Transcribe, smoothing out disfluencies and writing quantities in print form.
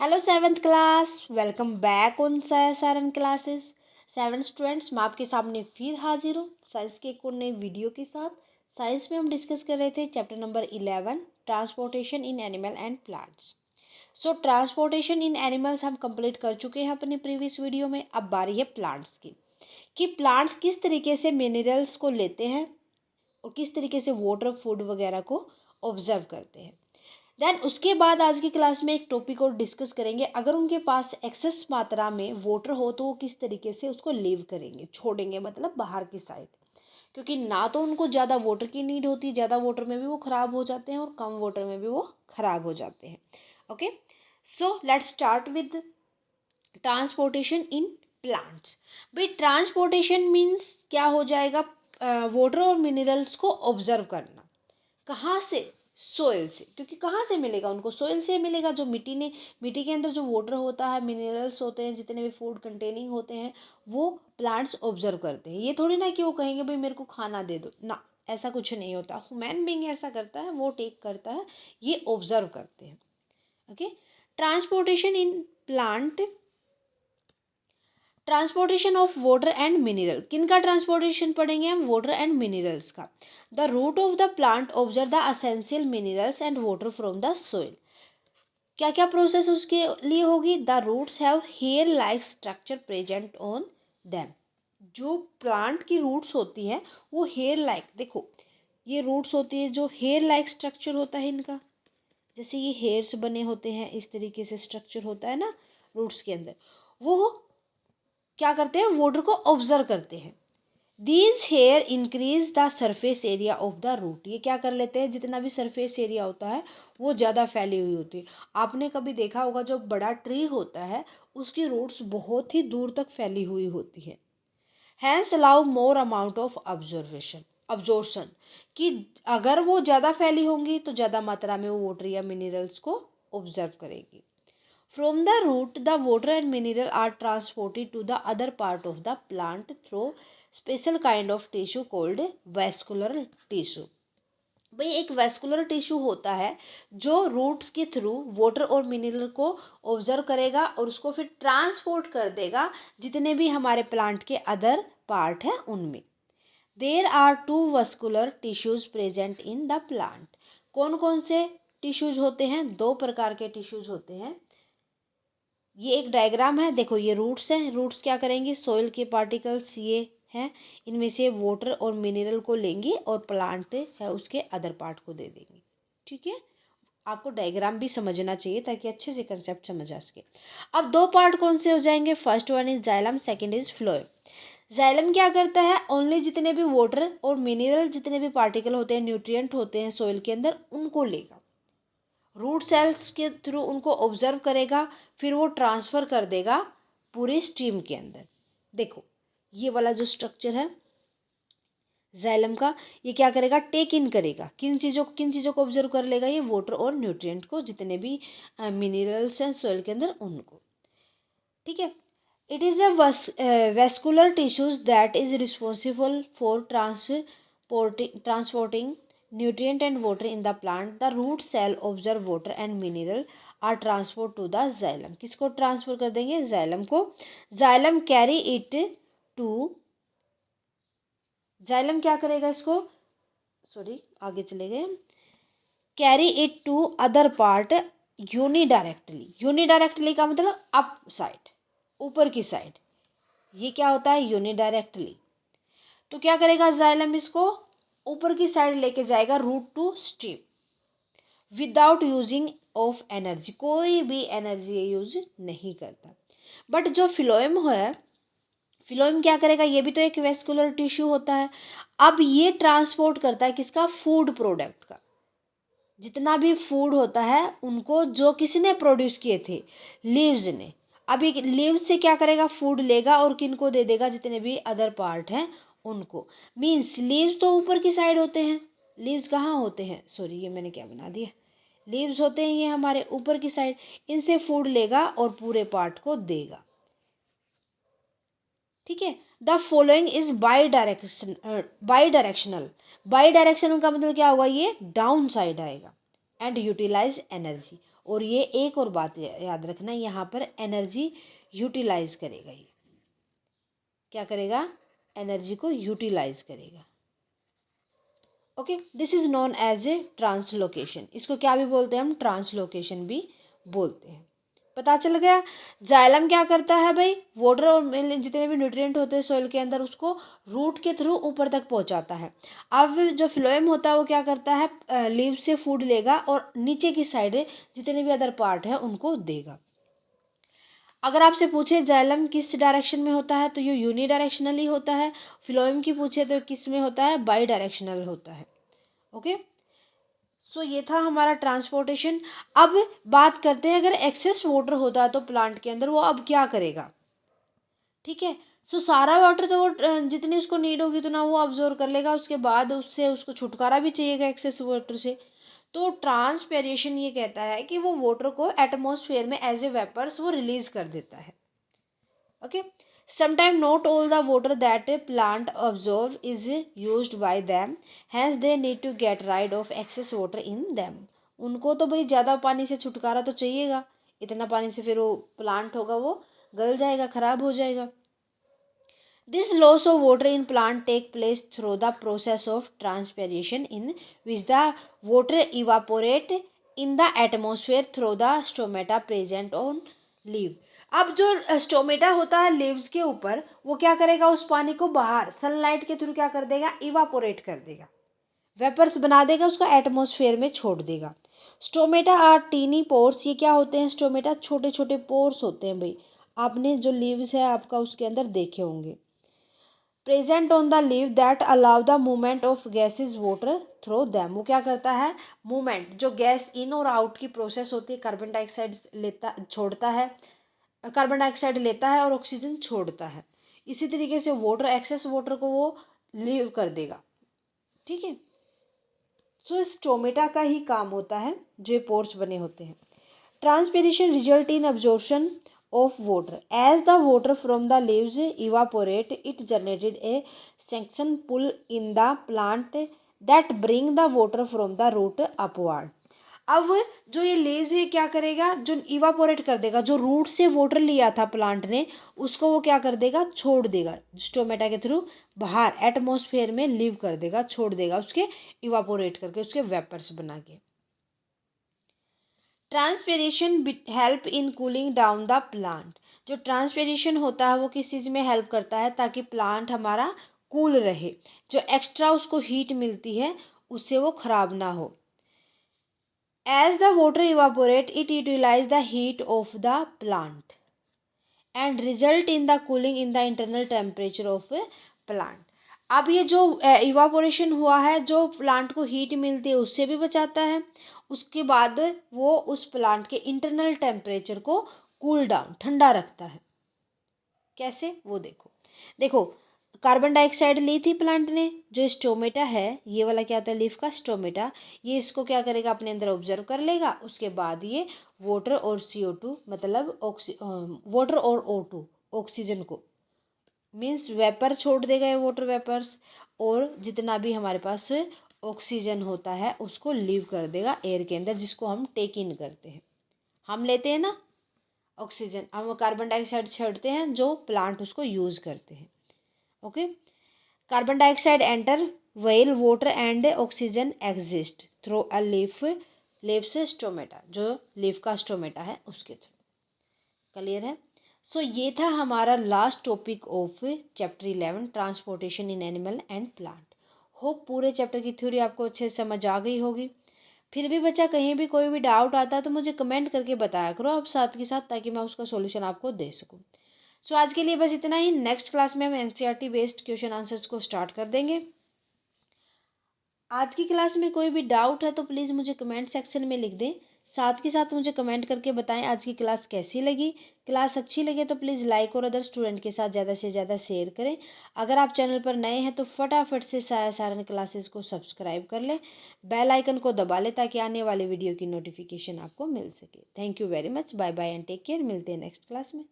Hello seventh class, welcome back on Saran classes. Seven students, मैं आपके सामने फिर हाजिर हूँ साइंस के एक और नए वीडियो के साथ। साइंस में हम डिस्कस कर रहे थे chapter number 11, transportation in animal and plants. So transportation in animals हम कंप्लीट कर चुके हैं अपने प्रीवियस वीडियो में। अब बारी है प्लांट्स की, कि प्लांट्स किस तरीके से मिनरल्स को लेते हैं और किस तरीके से वाटर, फूड वगैरह को ऑब्जर्व करते हैं। देन उसके बाद आज की क्लास में एक टॉपिक और डिस्कस करेंगे, अगर उनके पास एक्सेस मात्रा में वाटर हो तो वो किस तरीके से उसको लीव करेंगे, छोड़ेंगे, मतलब बाहर की साइड। क्योंकि ना तो उनको ज़्यादा वाटर की नीड होती, ज़्यादा वाटर में भी वो ख़राब हो जाते हैं और कम वाटर में भी वो ख़राब हो जाते हैं। Okay, so let's start with transportation in plants. भाई ट्रांसपोर्टेशन मीन्स क्या हो जाएगा, वाटर और मिनरल्स को ऑब्जर्व करना। कहाँ से? सोइल से। क्योंकि कहाँ से मिलेगा उनको? सोइल से मिलेगा। जो मिट्टी के अंदर जो वाटर होता है, मिनरल्स होते हैं, जितने भी फूड कंटेनिंग होते हैं, वो प्लांट्स ऑब्जर्व करते हैं। ये थोड़ी ना कि वो कहेंगे भाई मेरे को खाना दे दो ना, ऐसा कुछ नहीं होता। ह्यूमन बीइंग ऐसा करता है, वो टेक करता है, ये ऑब्जर्व करते हैं। Okay, transportation in plant, transportation of water and mineral. किन का ट्रांसपोर्टेशन पढ़ेंगे हम? वाटर एंड मिनरल्स का। The root of the plant observe the essential minerals and water from the soil. क्या क्या प्रोसेस उसके लिए होगी? The roots have hair like structure present on them. जो प्लांट की रूट्स होती है वो हेयर लाइक, देखो ये रूट्स होती है, जो हेयर लाइक स्ट्रक्चर होता है इनका, जैसे ये हेयर्स बने होते हैं, इस तरीके से स्ट्रक्चर होता है ना रूट्स के अंदर। वो क्या करते हैं? वाटर को ऑब्जर्व करते हैं। These hair increase the surface area of the root. ये क्या कर लेते हैं? जितना भी सरफेस एरिया होता है वो ज़्यादा फैली हुई होती है। आपने कभी देखा होगा, जो बड़ा ट्री होता है उसकी रूट्स बहुत ही दूर तक फैली हुई होती है। Hence allow more amount of absorption, कि अगर वो ज़्यादा फैली होंगी तो ज़्यादा मात्रा में वो वाटर या मिनरल्स को ऑब्जर्व करेगी। From the root, the water and mineral are transported to the other part of the plant through special kind of tissue called vascular tissue. भाई एक वेस्कुलर टिश्यू होता है जो रूट्स के थ्रू वाटर और mineral को observe करेगा और उसको फिर ट्रांसपोर्ट कर देगा जितने भी हमारे प्लांट के अदर पार्ट हैं उनमें। There are two vascular tissues present in the plant. कौन कौन से टिश्यूज होते हैं? दो प्रकार के टिश्यूज होते हैं। ये एक डायग्राम है, देखो ये रूट्स हैं। रूट्स क्या करेंगे? सॉइल के पार्टिकल्स ये हैं, इनमें से वाटर और मिनरल को लेंगे और प्लांट है उसके अदर पार्ट को दे देंगे। ठीक है, आपको डायग्राम भी समझना चाहिए ताकि अच्छे से कंसेप्ट समझ आ सके। अब दो पार्ट कौन से हो जाएंगे? First one is xylem, second is phloem. Xylem क्या करता है? ओनली जितने भी वाटर और मिनरल, जितने भी पार्टिकल होते हैं, न्यूट्रिएंट होते हैं सॉइल के अंदर, उनको लेगा, रूट सेल्स के थ्रू उनको ऑब्जर्व करेगा, फिर वो ट्रांसफ़र कर देगा पूरे स्ट्रीम के अंदर। देखो ये वाला जो स्ट्रक्चर है जाइलम का, ये क्या करेगा? टेक इन करेगा। किन चीज़ों को ऑब्जर्व कर लेगा? ये वाटर और न्यूट्रिएंट को, जितने भी मिनरल्स हैं सॉइल के अंदर उनको। ठीक है, it is a vascular tissues that is responsible for transporting nutrient and water in the plant. The root cell observe water and mineral are transferred to the xylem. किसको ट्रांसफर कर देंगे? Xylem को। Xylem carry it to, xylem क्या करेगा इसको? Sorry, आगे चले गए। Carry it to other part unidirectionally. Unidirectionally का मतलब अप साइड, ऊपर की साइड। ये क्या होता है? यूनिडायरेक्टली। तो क्या करेगा जाइलम? इसको ऊपर की साइड लेके जाएगा, root to stem, without using of energy. कोई भी एनर्जी यूज नहीं करता। बट जो फिलोएम है, फिलोएम क्या करेगा? ये भी तो एक वेस्कुलर टिश्यू होता है। अब ये ट्रांसपोर्ट करता है किसका? फूड प्रोडक्ट का। जितना भी फूड होता है उनको, जो किसने प्रोड्यूस किए थे? लीव्स ने। अभी लीव्स से क्या करेगा? फूड लेगा और किनको दे देगा? जितने भी अदर पार्ट हैं उनको। मीन्स लीव्स तो ऊपर की साइड होते हैं। लीव्स कहाँ होते हैं? सॉरी, ये मैंने क्या बना दिया। लीव्स होते हैं ये हमारे ऊपर की साइड। इनसे फूड लेगा और पूरे पार्ट को देगा। ठीक है, the following is by directional. By directional का मतलब क्या होगा? ये डाउन साइड आएगा। एंड यूटिलाइज एनर्जी, और ये एक और बात याद रखना, यहाँ पर एनर्जी यूटिलाइज करेगा। ये क्या करेगा? एनर्जी को यूटिलाइज करेगा। Okay, this is known as a translocation. इसको क्या भी बोलते हैं हम? ट्रांसलोकेशन भी बोलते हैं। पता चल गया। जाइलम क्या करता है भाई? वाटर और जितने भी न्यूट्रिएंट होते हैं सॉइल के अंदर, उसको रूट के थ्रू ऊपर तक पहुंचाता है। अब जो फ्लोएम होता है वो क्या करता है? लीव से फूड लेगा और नीचे की साइड जितने भी अदर पार्ट है उनको देगा। अगर आपसे पूछे जाइलम किस डायरेक्शन में होता है तो ये यूनी डायरेक्शनली होता है। फ्लोएम की पूछे तो किस में होता है? बाई डायरेक्शनल होता है। ओके, सो ये था हमारा ट्रांसपोर्टेशन। अब बात करते हैं, अगर एक्सेस वाटर होता है तो प्लांट के अंदर वो अब क्या करेगा? ठीक है, सो सारा वाटर तो वो जितनी उसको नीड होगी उतना वो अब्जॉर्व कर लेगा, उसके बाद उससे उसको छुटकारा भी चाहिएगा एक्सेस वाटर से। तो ट्रांसपेरेशन ये कहता है कि वो वाटर को एटमॉस्फेयर में एज ए वेपर्स वो रिलीज कर देता है। Okay, sometimes not all the water that a plant absorb is used by them, hence they need to get rid of excess water in them। उनको तो भाई ज़्यादा पानी से छुटकारा तो चाहिएगा, इतना पानी से फिर वो प्लांट होगा वो गल जाएगा, खराब हो जाएगा। This loss of water in plant take place through the process of transpiration, in which the water evaporate in the atmosphere through the stomata present on leaf। अब जो स्टोमेटा होता है लीव्स के ऊपर, वो क्या करेगा? उस पानी को बाहर सनलाइट के थ्रू क्या कर देगा? इवापोरेट कर देगा, वेपर्स बना देगा, उसको एटमॉस्फेयर में छोड़ देगा। Stomata are tiny pores. ये क्या होते हैं? स्टोमेटा छोटे छोटे पोर्स होते हैं भाई, आपने जो लीव्स है आपका उसके अंदर देखे होंगे। Present on the leave that allow the movement of gases water through them. वो क्या करता है? मूवमेंट, जो गैस इन और आउट की प्रोसेस होती है, कार्बन डाइऑक्साइड लेता छोड़ता है, कार्बन डाइऑक्साइड लेता है और ऑक्सीजन छोड़ता है। इसी तरीके से वाटर, एक्सेस वाटर को वो लीव कर देगा। ठीक है, सो स्टोमेटा का ही काम होता है जो ये पोर्स बने होते हैं। Transpiration result in absorption of water as the water from the leaves evaporate, it generated a suction pull in the plant that bring the water from the root upward। अब जो ये लीव्स है क्या करेगा? जो इवापोरेट कर देगा, जो रूट से वाटर लिया था प्लांट ने उसको वो क्या कर देगा? छोड़ देगा, स्टोमेटा के थ्रू बाहर एटमॉस्फेयर में लीव कर देगा, छोड़ देगा, उसके इवापोरेट करके, उसके वेपर्स बना के। Transpiration help in cooling down the plant. जो ट्रांसपिरेशन होता है वो किस चीज़ में हेल्प करता है? ताकि प्लांट हमारा कूल रहे, जो एक्स्ट्रा उसको हीट मिलती है उससे वो खराब ना हो। As the water evaporate it utilize the heat of the plant and result in the cooling in the internal temperature of plant. अब ये जो इवापोरेशन हुआ है, जो प्लांट को हीट मिलती है उससे भी बचाता है, उसके बाद वो उस प्लांट के इंटरनल टेम्परेचर को कूल डाउन, ठंडा रखता है। कैसे? वो देखो, देखो कार्बन डाइऑक्साइड ली थी प्लांट ने, जो स्टोमेटा है, ये वाला क्या होता है? लीफ का स्टोमेटा, ये इसको क्या करेगा? अपने अंदर ऑब्जर्व कर लेगा, उसके बाद ये वाटर और CO2 मतलब वाटर और O2 ऑक्सीजन को, मीन्स वेपर छोड़ देगा, ये वाटर वेपर्स, और जितना भी हमारे पास ऑक्सीजन होता है उसको लीव कर देगा एयर के अंदर, जिसको हम टेक इन करते हैं। हम लेते हैं ना ऑक्सीजन, हम कार्बन डाइऑक्साइड छोड़ते हैं, जो प्लांट उसको यूज़ करते हैं। Okay, carbon dioxide enter while water and oxygen exist through a leaf से स्टोमेटा, जो लीफ का स्टोमेटा है उसके थ्रू। क्लियर है? सो ये था हमारा last topic of chapter 11, transportation in animal and plant. Hope पूरे चैप्टर की थ्योरी आपको अच्छे से समझ आ गई होगी। फिर भी बच्चा कहीं भी कोई भी डाउट आता है तो मुझे कमेंट करके बताया करो आप साथ के साथ, ताकि मैं उसका सॉल्यूशन आपको दे सकूं। सो आज के लिए बस इतना ही। नेक्स्ट क्लास में हम NCERT बेस्ड क्वेश्चन आंसर्स को स्टार्ट कर देंगे। आज की क्लास में कोई भी डाउट है तो प्लीज़ मुझे कमेंट सेक्शन में लिख दें, साथ के साथ मुझे कमेंट करके बताएं आज की क्लास कैसी लगी। क्लास अच्छी लगे तो प्लीज़ लाइक और अदर स्टूडेंट के साथ ज़्यादा से ज़्यादा शेयर करें। अगर आप चैनल पर नए हैं तो फटाफट से साया सारन क्लासेस को सब्सक्राइब कर लें, बेल आइकन को दबा लें, ताकि आने वाले वीडियो की नोटिफिकेशन आपको मिल सके। Thank you very much, bye bye and take care. मिलते हैं नेक्स्ट क्लास में।